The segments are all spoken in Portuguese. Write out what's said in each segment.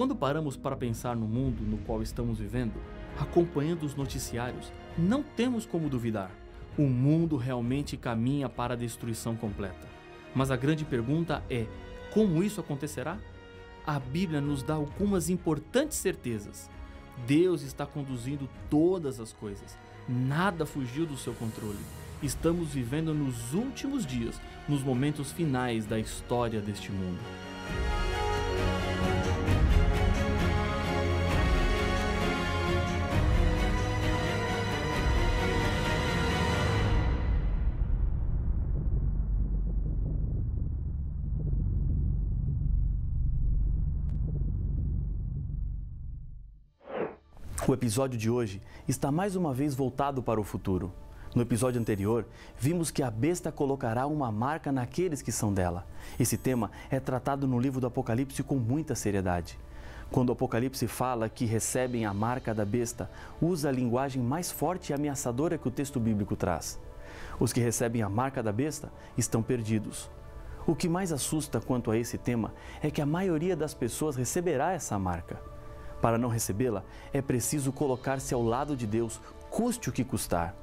Quando paramos para pensar no mundo no qual estamos vivendo, acompanhando os noticiários, não temos como duvidar. O mundo realmente caminha para a destruição completa. Mas a grande pergunta é: como isso acontecerá? A Bíblia nos dá algumas importantes certezas. Deus está conduzindo todas as coisas. Nada fugiu do seu controle. Estamos vivendo nos últimos dias, nos momentos finais da história deste mundo. O episódio de hoje está mais uma vez voltado para o futuro. No episódio anterior, vimos que a besta colocará uma marca naqueles que são dela. Esse tema é tratado no livro do Apocalipse com muita seriedade. Quando o Apocalipse fala que recebem a marca da besta, usa a linguagem mais forte e ameaçadora que o texto bíblico traz. Os que recebem a marca da besta estão perdidos. O que mais assusta quanto a esse tema é que a maioria das pessoas receberá essa marca. Para não recebê-la, é preciso colocar-se ao lado de Deus, custe o que custar.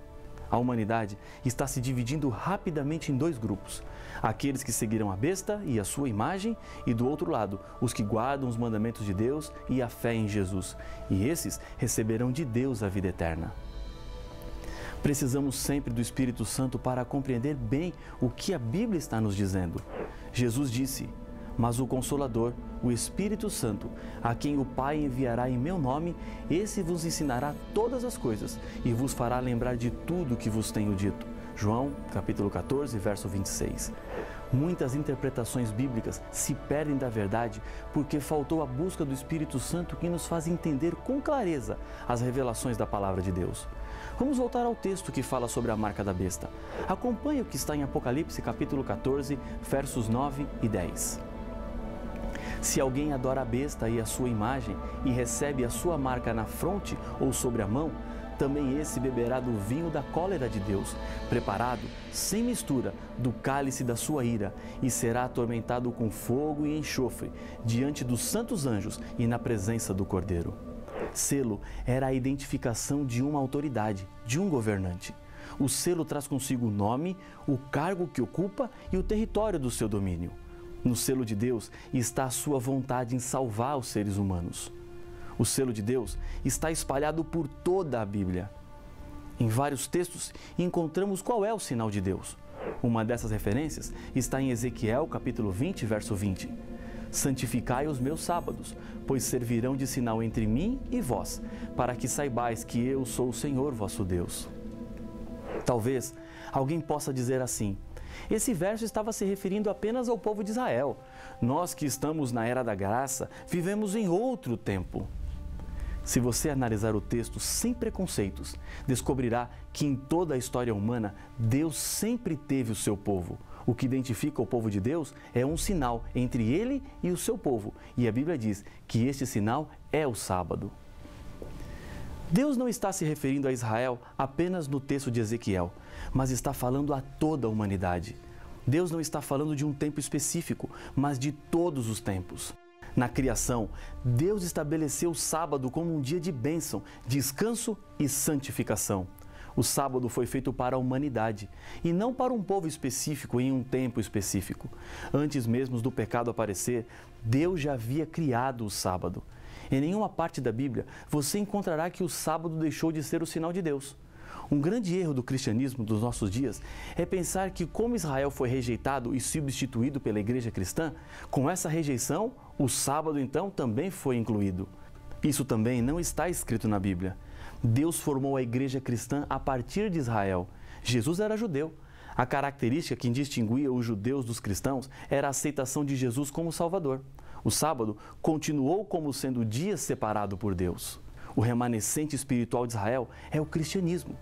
A humanidade está se dividindo rapidamente em dois grupos: aqueles que seguirão a besta e a sua imagem, e do outro lado, os que guardam os mandamentos de Deus e a fé em Jesus. E esses receberão de Deus a vida eterna. Precisamos sempre do Espírito Santo para compreender bem o que a Bíblia está nos dizendo. Jesus disse: "Mas o Consolador, o Espírito Santo, a quem o Pai enviará em meu nome, esse vos ensinará todas as coisas e vos fará lembrar de tudo que vos tenho dito." João, capítulo 14, verso 26. Muitas interpretações bíblicas se perdem da verdade porque faltou a busca do Espírito Santo que nos faz entender com clareza as revelações da Palavra de Deus. Vamos voltar ao texto que fala sobre a marca da besta. Acompanhe o que está em Apocalipse, capítulo 14, versos 9 e 10. Se alguém adora a besta e a sua imagem e recebe a sua marca na fronte ou sobre a mão, também esse beberá do vinho da cólera de Deus, preparado, sem mistura, do cálice da sua ira, e será atormentado com fogo e enxofre, diante dos santos anjos e na presença do Cordeiro. Selo era a identificação de uma autoridade, de um governante. O selo traz consigo o nome, o cargo que ocupa e o território do seu domínio. No selo de Deus está a sua vontade em salvar os seres humanos. O selo de Deus está espalhado por toda a Bíblia. Em vários textos encontramos qual é o sinal de Deus. Uma dessas referências está em Ezequiel, capítulo 20, verso 20. "Santificai os meus sábados, pois servirão de sinal entre mim e vós, para que saibais que eu sou o Senhor vosso Deus." Talvez alguém possa dizer assim: esse verso estava se referindo apenas ao povo de Israel. Nós que estamos na Era da Graça, vivemos em outro tempo. Se você analisar o texto sem preconceitos, descobrirá que em toda a história humana, Deus sempre teve o seu povo. O que identifica o povo de Deus é um sinal entre ele e o seu povo. E a Bíblia diz que este sinal é o sábado. Deus não está se referindo a Israel apenas no texto de Ezequiel, mas está falando a toda a humanidade. Deus não está falando de um tempo específico, mas de todos os tempos. Na criação, Deus estabeleceu o sábado como um dia de bênção, descanso e santificação. O sábado foi feito para a humanidade e não para um povo específico em um tempo específico. Antes mesmo do pecado aparecer, Deus já havia criado o sábado. Em nenhuma parte da Bíblia você encontrará que o sábado deixou de ser o sinal de Deus. Um grande erro do cristianismo dos nossos dias é pensar que, como Israel foi rejeitado e substituído pela igreja cristã, com essa rejeição, o sábado então também foi incluído. Isso também não está escrito na Bíblia. Deus formou a igreja cristã a partir de Israel. Jesus era judeu. A característica que distinguia os judeus dos cristãos era a aceitação de Jesus como Salvador. O sábado continuou como sendo o dia separado por Deus. O remanescente espiritual de Israel é o cristianismo.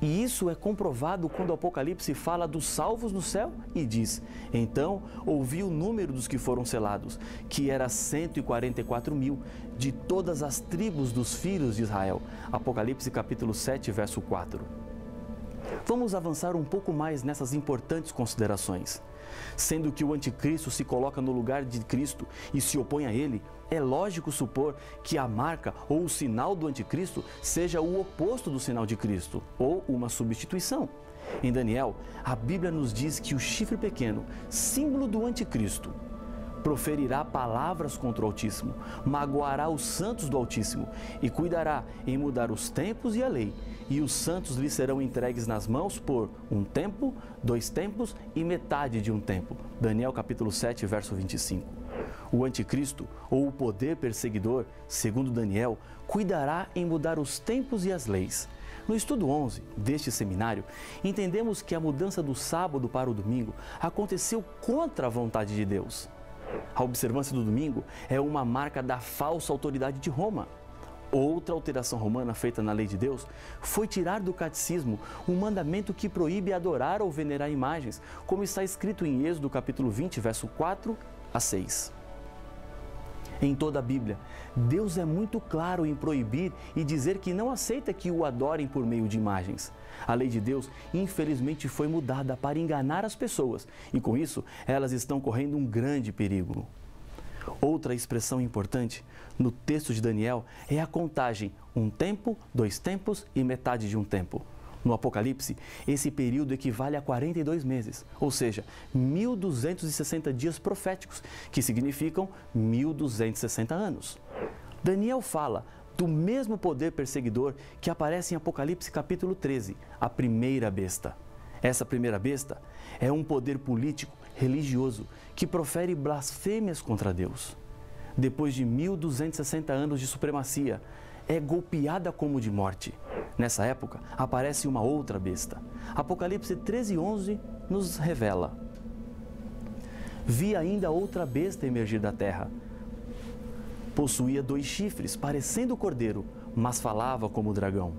E isso é comprovado quando o Apocalipse fala dos salvos no céu e diz: "Então ouvi o número dos que foram selados, que era 144.000, de todas as tribos dos filhos de Israel." Apocalipse capítulo 7, verso 4. Vamos avançar um pouco mais nessas importantes considerações. Sendo que o anticristo se coloca no lugar de Cristo e se opõe a ele, é lógico supor que a marca ou o sinal do anticristo seja o oposto do sinal de Cristo, ou uma substituição. Em Daniel, a Bíblia nos diz que o chifre pequeno, símbolo do anticristo, proferirá palavras contra o Altíssimo, magoará os santos do Altíssimo e cuidará em mudar os tempos e a lei. E os santos lhe serão entregues nas mãos por 1 tempo, 2 tempos e metade de 1 tempo. Daniel capítulo 7, verso 25. O anticristo, ou o poder perseguidor, segundo Daniel, cuidará em mudar os tempos e as leis. No estudo 11 deste seminário, entendemos que a mudança do sábado para o domingo aconteceu contra a vontade de Deus. A observância do domingo é uma marca da falsa autoridade de Roma. Outra alteração romana feita na lei de Deus foi tirar do catecismo um mandamento que proíbe adorar ou venerar imagens, como está escrito em Êxodo capítulo 20, verso 4 a 6. Em toda a Bíblia, Deus é muito claro em proibir e dizer que não aceita que o adorem por meio de imagens. A lei de Deus, infelizmente, foi mudada para enganar as pessoas e, com isso, elas estão correndo um grande perigo. Outra expressão importante no texto de Daniel é a contagem 1 tempo, 2 tempos e metade de 1 tempo. No Apocalipse, esse período equivale a 42 meses, ou seja, 1.260 dias proféticos, que significam 1.260 anos. Daniel fala do mesmo poder perseguidor que aparece em Apocalipse capítulo 13, a primeira besta. Essa primeira besta é um poder político, religioso, que profere blasfêmias contra Deus. Depois de 1.260 anos de supremacia, é golpeada como de morte. Nessa época, aparece uma outra besta. Apocalipse 13:11 nos revela: Vi ainda outra besta emergir da terra. Possuía 2 chifres, parecendo cordeiro, mas falava como dragão.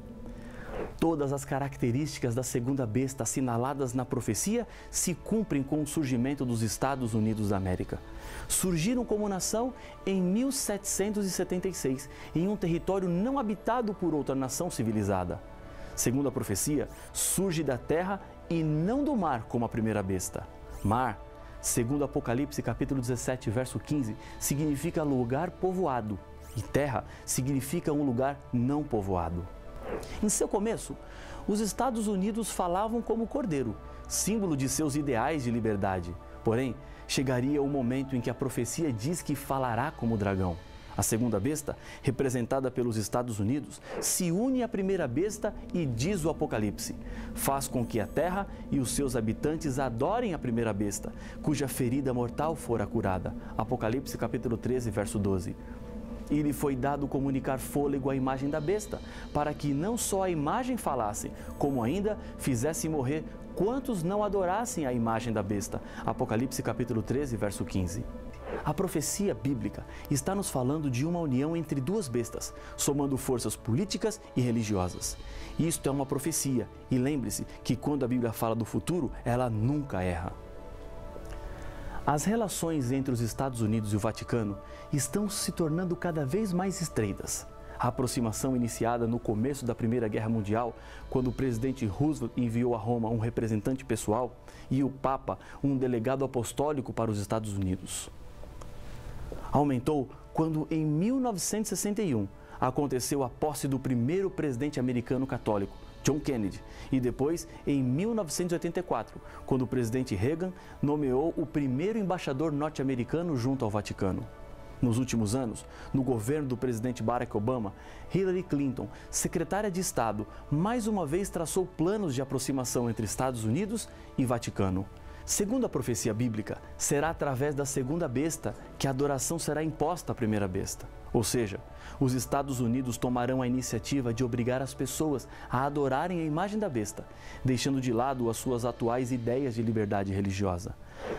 Todas as características da segunda besta assinaladas na profecia se cumprem com o surgimento dos Estados Unidos da América. Surgiram como nação em 1776, em um território não habitado por outra nação civilizada. Segundo a profecia, surge da terra e não do mar como a primeira besta. Mar, segundo Apocalipse capítulo 17, verso 15, significa lugar povoado, e terra significa um lugar não povoado. Em seu começo, os Estados Unidos falavam como cordeiro, símbolo de seus ideais de liberdade. Porém, chegaria o momento em que a profecia diz que falará como dragão. A segunda besta, representada pelos Estados Unidos, se une à primeira besta e diz o Apocalipse: faz com que a terra e os seus habitantes adorem a primeira besta, cuja ferida mortal fora curada. Apocalipse capítulo 13, verso 12. E lhe foi dado comunicar fôlego à imagem da besta, para que não só a imagem falasse, como ainda fizesse morrer quantos não adorassem a imagem da besta. Apocalipse capítulo 13, verso 15. A profecia bíblica está nos falando de uma união entre 2 bestas, somando forças políticas e religiosas. Isto é uma profecia, e lembre-se que quando a Bíblia fala do futuro, ela nunca erra. As relações entre os Estados Unidos e o Vaticano estão se tornando cada vez mais estreitas. A aproximação iniciada no começo da Primeira Guerra Mundial, quando o presidente Roosevelt enviou a Roma um representante pessoal e o Papa um delegado apostólico para os Estados Unidos. Aumentou quando, em 1961, aconteceu a posse do primeiro presidente americano católico, John Kennedy, e depois, em 1984, quando o presidente Reagan nomeou o primeiro embaixador norte-americano junto ao Vaticano. Nos últimos anos, no governo do presidente Barack Obama, Hillary Clinton, secretária de Estado, mais uma vez traçou planos de aproximação entre Estados Unidos e Vaticano. Segundo a profecia bíblica, será através da segunda besta que a adoração será imposta à primeira besta. Ou seja, os Estados Unidos tomarão a iniciativa de obrigar as pessoas a adorarem a imagem da besta, deixando de lado as suas atuais ideias de liberdade religiosa.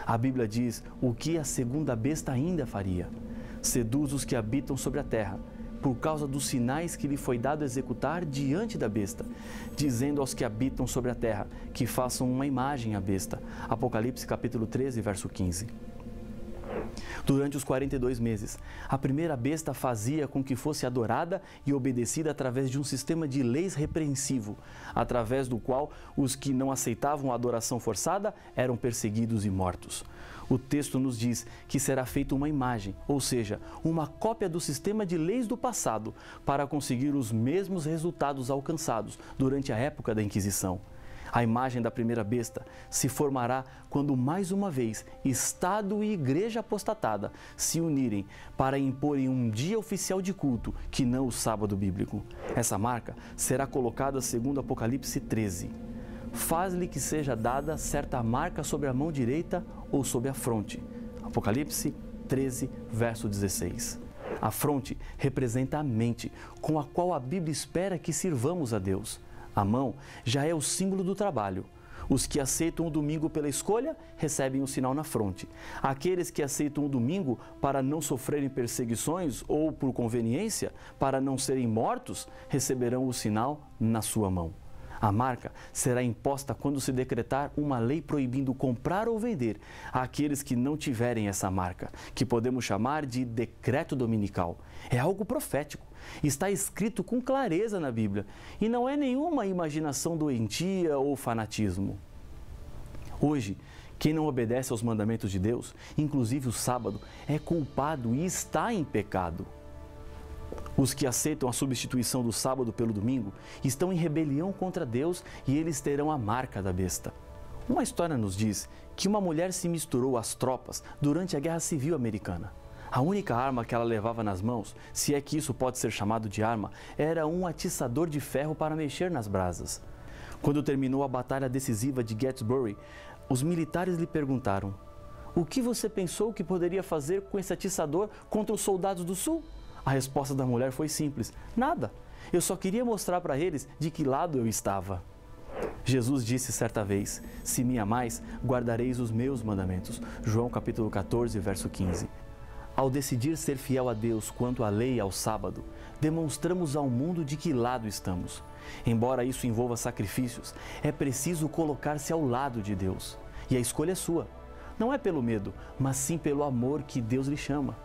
A Bíblia diz o que a segunda besta ainda faria: seduz os que habitam sobre a terra, por causa dos sinais que lhe foi dado executar diante da besta, dizendo aos que habitam sobre a terra que façam uma imagem à besta. Apocalipse capítulo 13, verso 15. Durante os 42 meses, a primeira besta fazia com que fosse adorada e obedecida através de um sistema de leis repreensivo, através do qual os que não aceitavam a adoração forçada eram perseguidos e mortos. O texto nos diz que será feita uma imagem, ou seja, uma cópia do sistema de leis do passado, para conseguir os mesmos resultados alcançados durante a época da Inquisição. A imagem da primeira besta se formará quando, mais uma vez, Estado e Igreja apostatada se unirem para imporem um dia oficial de culto, que não o sábado bíblico. Essa marca será colocada segundo Apocalipse 13. Faz-lhe que seja dada certa marca sobre a mão direita ou sobre a fronte. Apocalipse 13, verso 16. A fronte representa a mente, com a qual a Bíblia espera que sirvamos a Deus. A mão já é o símbolo do trabalho. Os que aceitam o domingo pela escolha recebem um sinal na fronte. Aqueles que aceitam o domingo para não sofrerem perseguições ou por conveniência, para não serem mortos, receberão o sinal na sua mão. A marca será imposta quando se decretar uma lei proibindo comprar ou vender àqueles que não tiverem essa marca, que podemos chamar de decreto dominical. É algo profético. Está escrito com clareza na Bíblia e não é nenhuma imaginação doentia ou fanatismo. Hoje, quem não obedece aos mandamentos de Deus, inclusive o sábado, é culpado e está em pecado. Os que aceitam a substituição do sábado pelo domingo estão em rebelião contra Deus e eles terão a marca da besta. Uma história nos diz que uma mulher se misturou às tropas durante a Guerra Civil Americana. A única arma que ela levava nas mãos, se é que isso pode ser chamado de arma, era um atiçador de ferro para mexer nas brasas. Quando terminou a batalha decisiva de Gettysburg, os militares lhe perguntaram: "O que você pensou que poderia fazer com esse atiçador contra os soldados do Sul?" A resposta da mulher foi simples: "Nada. Eu só queria mostrar para eles de que lado eu estava." Jesus disse certa vez: "Se me amais, guardareis os meus mandamentos." João capítulo 14, verso 15. Ao decidir ser fiel a Deus quanto à lei e ao sábado, demonstramos ao mundo de que lado estamos. Embora isso envolva sacrifícios, é preciso colocar-se ao lado de Deus. E a escolha é sua. Não é pelo medo, mas sim pelo amor que Deus lhe chama.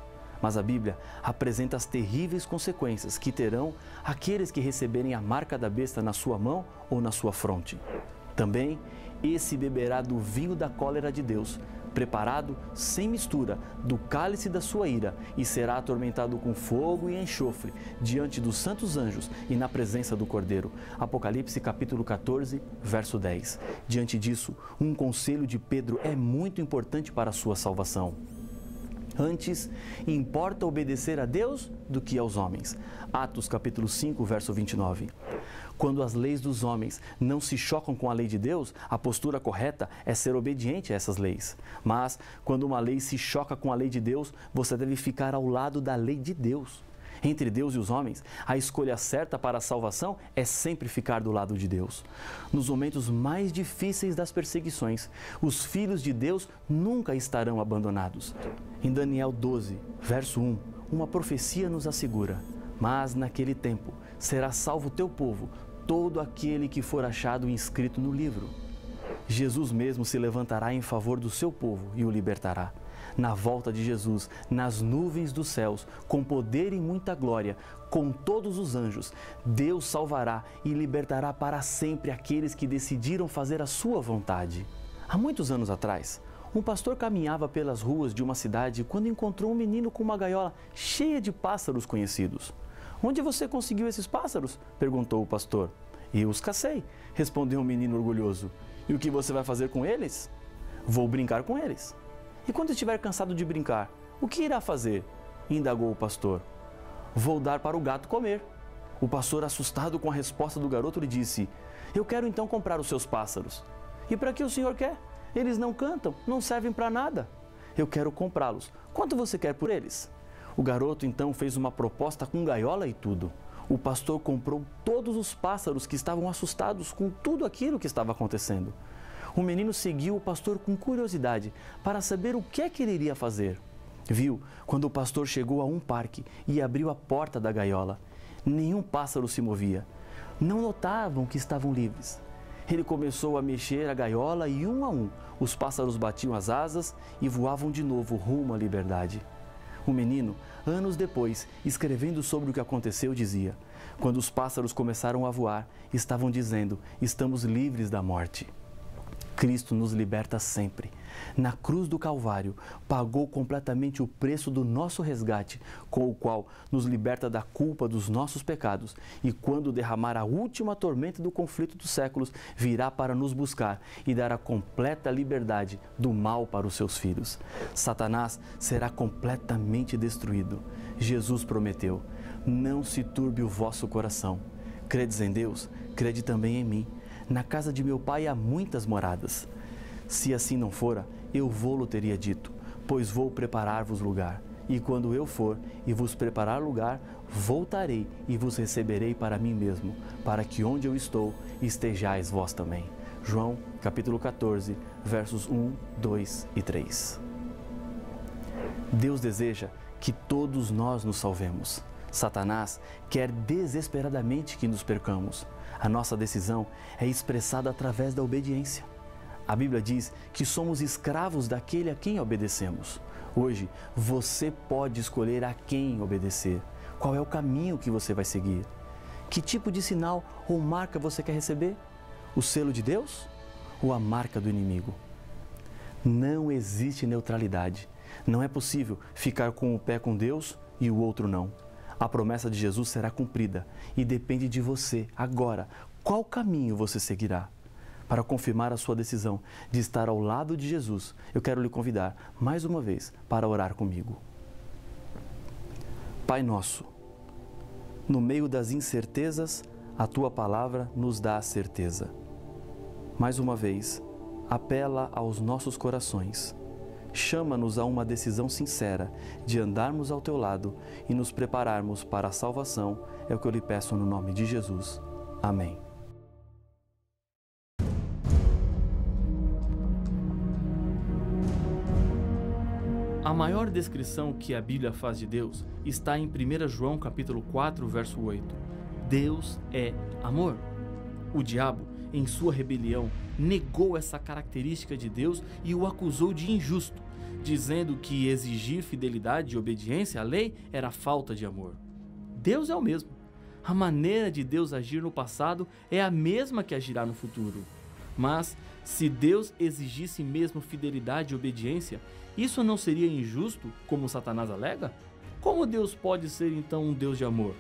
Mas a Bíblia apresenta as terríveis consequências que terão aqueles que receberem a marca da besta na sua mão ou na sua fronte. Também, esse beberá do vinho da cólera de Deus, preparado sem mistura do cálice da sua ira, e será atormentado com fogo e enxofre diante dos santos anjos e na presença do Cordeiro. Apocalipse capítulo 14, verso 10. Diante disso, um conselho de Pedro é muito importante para a sua salvação. Antes, importa obedecer a Deus do que aos homens. Atos capítulo 5, verso 29. Quando as leis dos homens não se chocam com a lei de Deus, a postura correta é ser obediente a essas leis. Mas, quando uma lei se choca com a lei de Deus, você deve ficar ao lado da lei de Deus. Entre Deus e os homens, a escolha certa para a salvação é sempre ficar do lado de Deus. Nos momentos mais difíceis das perseguições, os filhos de Deus nunca estarão abandonados. Em Daniel 12, verso 1, uma profecia nos assegura: "Mas naquele tempo será salvo o teu povo, todo aquele que for achado inscrito no livro." Jesus mesmo se levantará em favor do seu povo e o libertará. Na volta de Jesus, nas nuvens dos céus, com poder e muita glória, com todos os anjos, Deus salvará e libertará para sempre aqueles que decidiram fazer a sua vontade. Há muitos anos atrás, um pastor caminhava pelas ruas de uma cidade quando encontrou um menino com uma gaiola cheia de pássaros conhecidos. "Onde você conseguiu esses pássaros?" perguntou o pastor. "Eu os cacei", respondeu o menino orgulhoso. "E o que você vai fazer com eles?" "Vou brincar com eles." "E quando estiver cansado de brincar, o que irá fazer?" indagou o pastor. "Vou dar para o gato comer." O pastor, assustado com a resposta do garoto, lhe disse: "Eu quero então comprar os seus pássaros." "E para que o senhor quer? Eles não cantam, não servem para nada." "Eu quero comprá-los. Quanto você quer por eles?" O garoto então fez uma proposta com gaiola e tudo. O pastor comprou todos os pássaros que estavam assustados com tudo aquilo que estava acontecendo. O menino seguiu o pastor com curiosidade para saber o que é que ele iria fazer. Viu quando o pastor chegou a um parque e abriu a porta da gaiola. Nenhum pássaro se movia. Não notavam que estavam livres. Ele começou a mexer a gaiola e, um a um, os pássaros batiam as asas e voavam de novo rumo à liberdade. O menino, anos depois, escrevendo sobre o que aconteceu, dizia: quando os pássaros começaram a voar, estavam dizendo: estamos livres da morte. Cristo nos liberta sempre. Na cruz do Calvário, pagou completamente o preço do nosso resgate, com o qual nos liberta da culpa dos nossos pecados, e quando derramar a última tormenta do conflito dos séculos, virá para nos buscar e dar a completa liberdade do mal para os seus filhos. Satanás será completamente destruído. Jesus prometeu: não se turbe o vosso coração. Credes em Deus? Crede também em mim. Na casa de meu pai há muitas moradas. Se assim não fora, eu vou-lo teria dito, pois vou preparar-vos lugar. E quando eu for e vos preparar lugar, voltarei e vos receberei para mim mesmo, para que onde eu estou, estejais vós também. João, capítulo 14, versos 1, 2 e 3. Deus deseja que todos nós nos salvemos. Satanás quer desesperadamente que nos percamos. A nossa decisão é expressada através da obediência. A Bíblia diz que somos escravos daquele a quem obedecemos. Hoje, você pode escolher a quem obedecer. Qual é o caminho que você vai seguir? Que tipo de sinal ou marca você quer receber? O selo de Deus ou a marca do inimigo? Não existe neutralidade. Não é possível ficar com o pé com Deus e o outro não. A promessa de Jesus será cumprida e depende de você, agora, qual caminho você seguirá. Para confirmar a sua decisão de estar ao lado de Jesus, eu quero lhe convidar, mais uma vez, para orar comigo. Pai nosso, no meio das incertezas, a Tua palavra nos dá a certeza. Mais uma vez, apela aos nossos corações. Chama-nos a uma decisão sincera de andarmos ao Teu lado e nos prepararmos para a salvação, é o que eu lhe peço no nome de Jesus. Amém. A maior descrição que a Bíblia faz de Deus está em 1 João capítulo 4, verso 8. Deus é amor. O diabo, em sua rebelião, negou essa característica de Deus e o acusou de injusto, dizendo que exigir fidelidade e obediência à lei era falta de amor. Deus é o mesmo. A maneira de Deus agir no passado é a mesma que agirá no futuro. Mas, se Deus exigisse mesmo fidelidade e obediência, isso não seria injusto, como Satanás alega? Como Deus pode ser então um Deus de amor?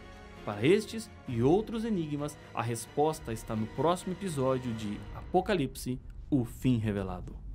Para estes e outros enigmas, a resposta está no próximo episódio de Apocalipse, o fim revelado.